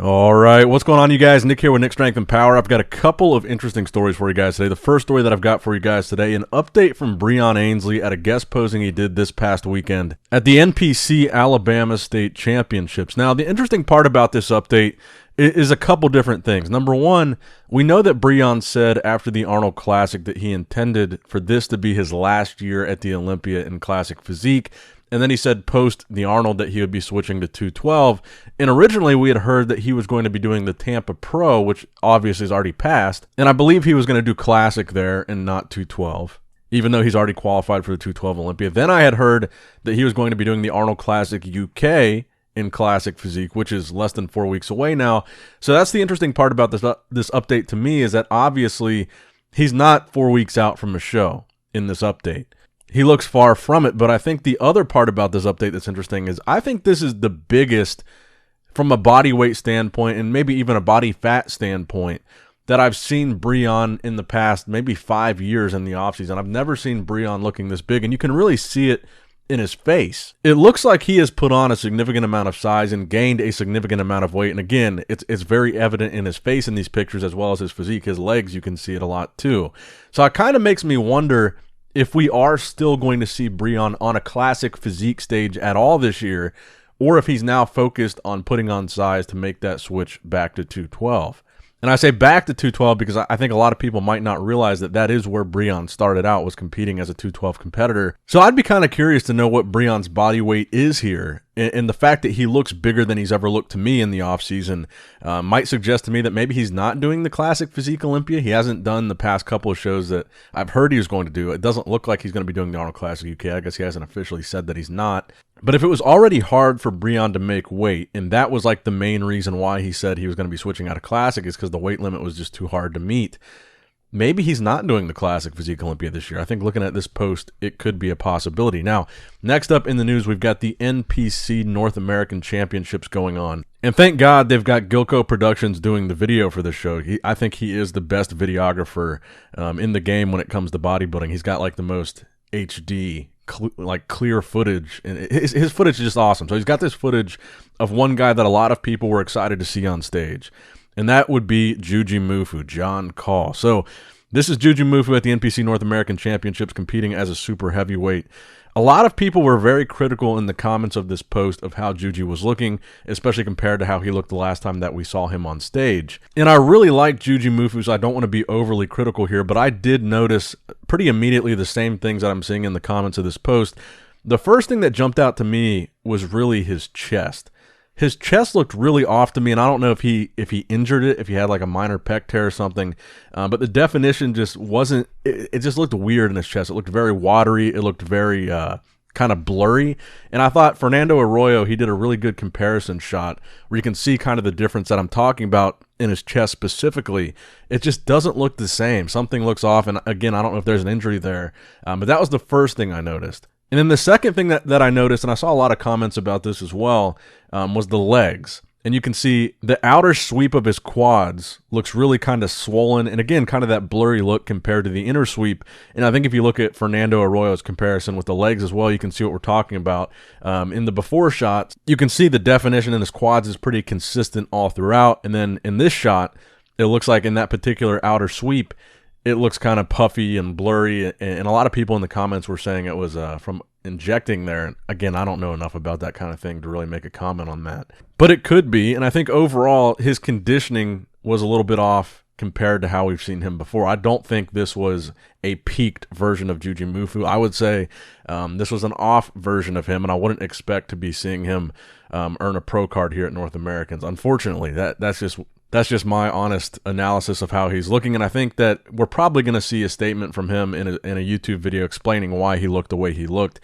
All right, what's going on, you guys? Nick here with Nick Strength and Power. I've got a couple of interesting stories for you guys today. The first story that I've got for you guys today, an update from Breon Ansley at a guest posing he did this past weekend at the NPC Alabama State Championships. Now, the interesting part about this update is a couple different things. Number one, we know that Breon said after the Arnold Classic that he intended for this to be his last year at the Olympia in Classic Physique. And then he said post the Arnold that he would be switching to 212. And originally we had heard that he was going to be doing the Tampa Pro, which obviously is already passed. And I believe he was going to do Classic there and not 212, even though he's already qualified for the 212 Olympia. Then I had heard that he was going to be doing the Arnold Classic UK in Classic Physique, which is less than 4 weeks away now. So that's the interesting part about this update to me, is that obviously he's not 4 weeks out from a show in this update. He looks far from it, but I think the other part about this update that's interesting is I think this is the biggest, from a body weight standpoint and maybe even a body fat standpoint, that I've seen Breon in the past maybe 5 years in the offseason. I've never seen Breon looking this big, and you can really see it in his face. It looks like he has put on a significant amount of size and gained a significant amount of weight, and again, it's very evident in his face in these pictures as well as his physique. His legs, you can see it a lot too. So it kind of makes me wonder if we are still going to see Breon on a Classic Physique stage at all this year, or if he's now focused on putting on size to make that switch back to 212. And I say back to 212 because I think a lot of people might not realize that that is where Breon started out, was competing as a 212 competitor. So I'd be kind of curious to know what Breon's body weight is here. And the fact that he looks bigger than he's ever looked to me in the offseason might suggest to me that maybe he's not doing the Classic Physique Olympia. He hasn't done the past couple of shows that I've heard he was going to do. It doesn't look like he's going to be doing the Arnold Classic UK. I guess he hasn't officially said that he's not. But if it was already hard for Breon to make weight, and that was like the main reason why he said he was going to be switching out of Classic, is because the weight limit was just too hard to meet, maybe he's not doing the Classic Physique Olympia this year. I think looking at this post, it could be a possibility. Now, next up in the news, we've got the NPC North American Championships going on. And thank God they've got Gilco Productions doing the video for this show. I think he is the best videographer in the game when it comes to bodybuilding. He's got like the most HD clear footage, and his footage is just awesome. So he's got this footage of one guy that a lot of people were excited to see on stage, and that would be JujiMufu, John Call. So this is JujiMufu at the NPC North American Championships competing as a super heavyweight. A lot of people were very critical in the comments of this post of how Juji was looking, especially compared to how he looked the last time that we saw him on stage. And I really like JujiMufu, so I don't want to be overly critical here, but I did notice pretty immediately the same things that I'm seeing in the comments of this post. The first thing that jumped out to me was really his chest. His chest looked really off to me, and I don't know if he injured it, if he had like a minor pec tear or something, but the definition just wasn't, it just looked weird in his chest. It looked very watery. It looked very kind of blurry, and I thought Fernando Arroyo, he did a really good comparison shot where you can see kind of the difference that I'm talking about in his chest specifically. It just doesn't look the same. Something looks off, and again, I don't know if there's an injury there, but that was the first thing I noticed. And then the second thing that I noticed, and I saw a lot of comments about this as well, was the legs. And you can see the outer sweep of his quads looks really kind of swollen, and again, kind of that blurry look compared to the inner sweep. And I think if you look at Fernando Arroyo's comparison with the legs as well, you can see what we're talking about. In the before shots, you can see the definition in his quads is pretty consistent all throughout. And then in this shot, it looks like in that particular outer sweep, it looks kind of puffy and blurry, and a lot of people in the comments were saying it was from injecting there. Again, I don't know enough about that kind of thing to really make a comment on that. But it could be, and I think overall his conditioning was a little bit off compared to how we've seen him before. I don't think this was a peaked version of JujiMufu. I would say this was an off version of him, and I wouldn't expect to be seeing him earn a pro card here at North Americans. Unfortunately, that's just my honest analysis of how he's looking, and I think that we're probably going to see a statement from him in a YouTube video explaining why he looked the way he looked.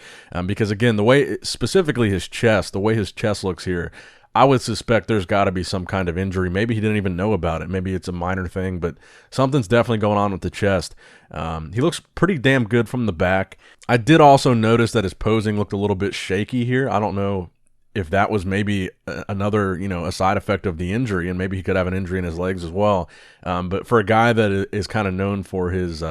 Because again, specifically his chest, the way his chest looks here, I would suspect there's got to be some kind of injury. Maybe he didn't even know about it. Maybe it's a minor thing, but something's definitely going on with the chest. He looks pretty damn good from the back. I did also notice that his posing looked a little bit shaky here. I don't know if that was maybe another, a side effect of the injury, and maybe he could have an injury in his legs as well. But for a guy that is kind of known for his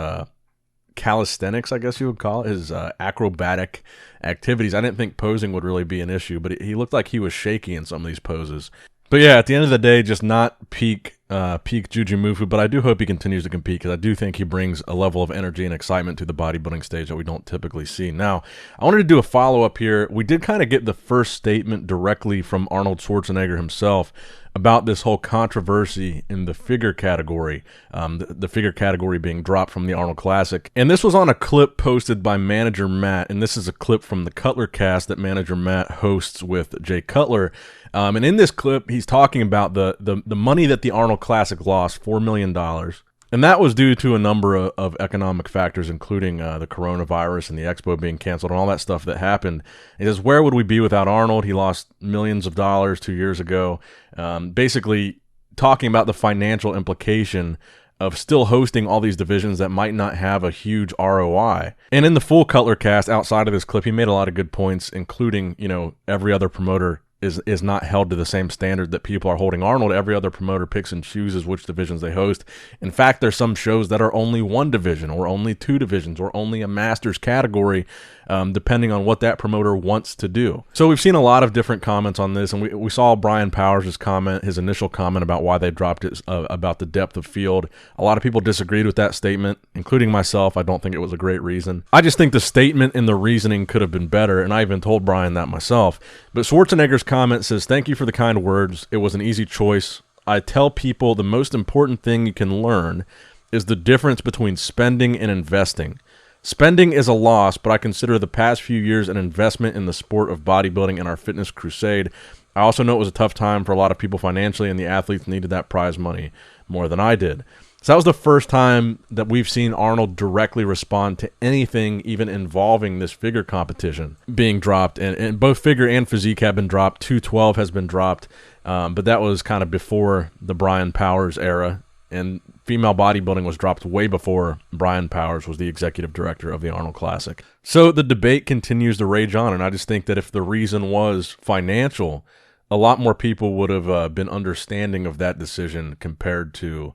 calisthenics, I guess you would call it, his acrobatic activities, I didn't think posing would really be an issue, but he looked like he was shaky in some of these poses. But yeah, at the end of the day, just not peak JujiMufu, but I do hope he continues to compete because I do think he brings a level of energy and excitement to the bodybuilding stage that we don't typically see. Now, I wanted to do a follow-up here. We did kind of get the first statement directly from Arnold Schwarzenegger himself about this whole controversy in the figure category, the figure category being dropped from the Arnold Classic. And this was on a clip posted by Manager Matt, and this is a clip from the Cutler cast that Manager Matt hosts with Jay Cutler. And in this clip, he's talking about the money that the Arnold Classic lost, $4 million. And that was due to a number of economic factors, including the coronavirus and the expo being canceled and all that stuff that happened. He says, where would we be without Arnold? He lost millions of dollars 2 years ago. Basically talking about the financial implication of still hosting all these divisions that might not have a huge ROI. And in the full Cutler cast outside of this clip, he made a lot of good points, including, you know, every other promoter is not held to the same standard that people are holding Arnold. Every other promoter picks and chooses which divisions they host. In fact, there's some shows that are only one division or only two divisions or only a master's category, depending on what that promoter wants to do. So we've seen a lot of different comments on this, and we saw Brian Powers' comment, his initial comment about why they dropped it, about the depth of field. A lot of people disagreed with that statement, including myself. I don't think it was a great reason. I just think the statement and the reasoning could have been better, and I even told Brian that myself. But Schwarzenegger's comment says, "Thank you for the kind words. It was an easy choice. I tell people the most important thing you can learn is the difference between spending and investing. Spending is a loss, but I consider the past few years an investment in the sport of bodybuilding and our fitness crusade. I also know it was a tough time for a lot of people financially, and the athletes needed that prize money more than I did." So that was the first time that we've seen Arnold directly respond to anything even involving this figure competition being dropped. And both figure and physique have been dropped. 212 has been dropped, but that was kind of before the Brian Powers era. And female bodybuilding was dropped way before Brian Powers was the executive director of the Arnold Classic. So the debate continues to rage on, and I just think that if the reason was financial, a lot more people would have been understanding of that decision compared to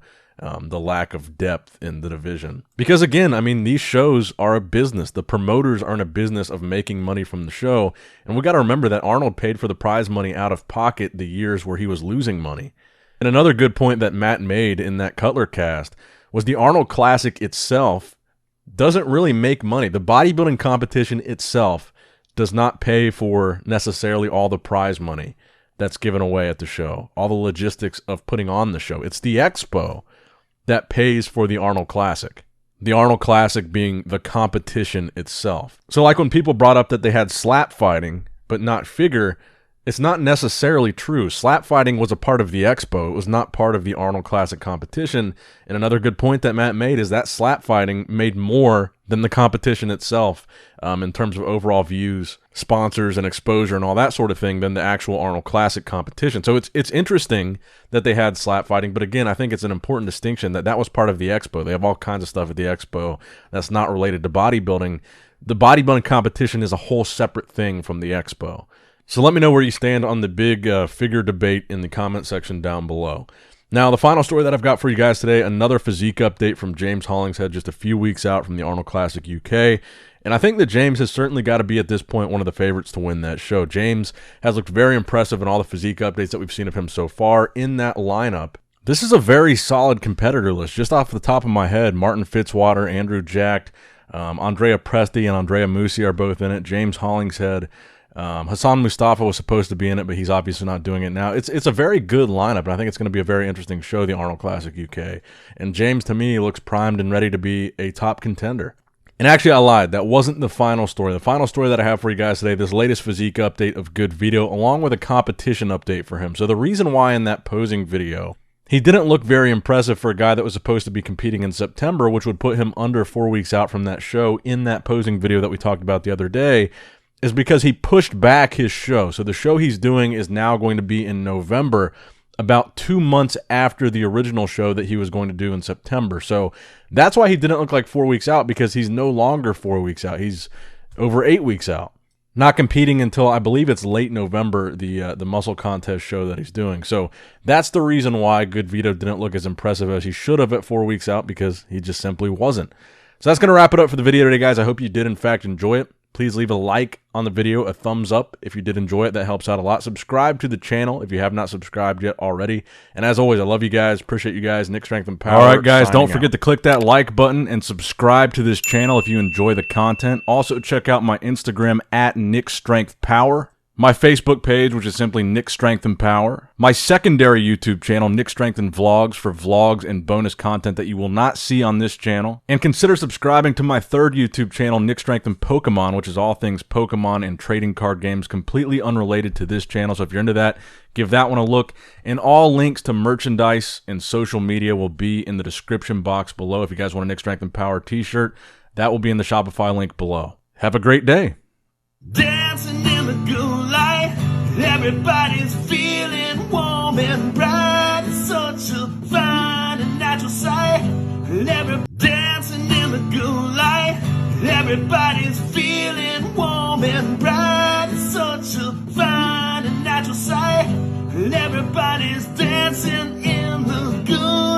the lack of depth in the division. Because again, I mean, these shows are a business. The promoters are in a business of making money from the show. And we got to remember that Arnold paid for the prize money out of pocket the years where he was losing money. And another good point that Matt made in that Cutler cast was the Arnold Classic itself doesn't really make money. The bodybuilding competition itself does not pay for necessarily all the prize money that's given away at the show, all the logistics of putting on the show. It's the expo that pays for the Arnold Classic. The Arnold Classic being the competition itself. So like when people brought up that they had slap fighting, but not figure, it's not necessarily true. Slap fighting was a part of the expo. It was not part of the Arnold Classic competition. And another good point that Matt made is that slap fighting made more than the competition itself in terms of overall views, sponsors, and exposure and all that sort of thing than the actual Arnold Classic competition. So it's interesting that they had slap fighting, but again, I think it's an important distinction that was part of the expo. They have all kinds of stuff at the expo that's not related to bodybuilding. The bodybuilding competition is a whole separate thing from the expo. So let me know where you stand on the big figure debate in the comment section down below. Now, the final story that I've got for you guys today, another physique update from James Hollingshed, just a few weeks out from the Arnold Classic UK. And I think that James has certainly got to be, at this point, one of the favorites to win that show. James has looked very impressive in all the physique updates that we've seen of him so far in that lineup. This is a very solid competitor list. Just off the top of my head, Martin Fitzwater, Andrew Jacked, Andrea Presti and Andrea Musi are both in it. James Hollingshed. Hassan Mustafa was supposed to be in it, but he's obviously not doing it now. It's a very good lineup, and I think it's going to be a very interesting show, the Arnold Classic UK. And James, to me, looks primed and ready to be a top contender. And actually, I lied. That wasn't the final story. The final story that I have for you guys today, this latest physique update of Goodvito, along with a competition update for him. So the reason why in that posing video he didn't look very impressive for a guy that was supposed to be competing in September, which would put him under 4 weeks out from that show in that posing video that we talked about the other day, is because he pushed back his show. So the show he's doing is now going to be in November, about 2 months after the original show that he was going to do in September. So that's why he didn't look like 4 weeks out, because he's no longer 4 weeks out. He's over 8 weeks out. Not competing until, I believe it's late November, the muscle contest show that he's doing. So that's the reason why Goodvito didn't look as impressive as he should have at 4 weeks out, because he just simply wasn't. So that's going to wrap it up for the video today, guys. I hope you did, in fact, enjoy it. Please leave a like on the video, a thumbs up if you did enjoy it. That helps out a lot. Subscribe to the channel if you have not subscribed yet already. And as always, I love you guys. Appreciate you guys. Nick Strength and Power. All right, guys, don't forget to click that like button and subscribe to this channel if you enjoy the content. Also, check out my Instagram at Nick Strength Power. My Facebook page, which is simply Nick Strength and Power. My secondary YouTube channel, Nick Strength and Vlogs, for vlogs and bonus content that you will not see on this channel. And consider subscribing to my third YouTube channel, Nick Strength and Pokemon, which is all things Pokemon and trading card games, completely unrelated to this channel. So if you're into that, give that one a look. And all links to merchandise and social media will be in the description box below. If you guys want a Nick Strength and Power t-shirt, that will be in the Shopify link below. Have a great day. Dancing in the good light, everybody's feeling warm and bright. It's such a fine and natural sight. Dancing in the good light, everybody's feeling warm and bright. It's such a fine and natural sight. Everybody's dancing in the good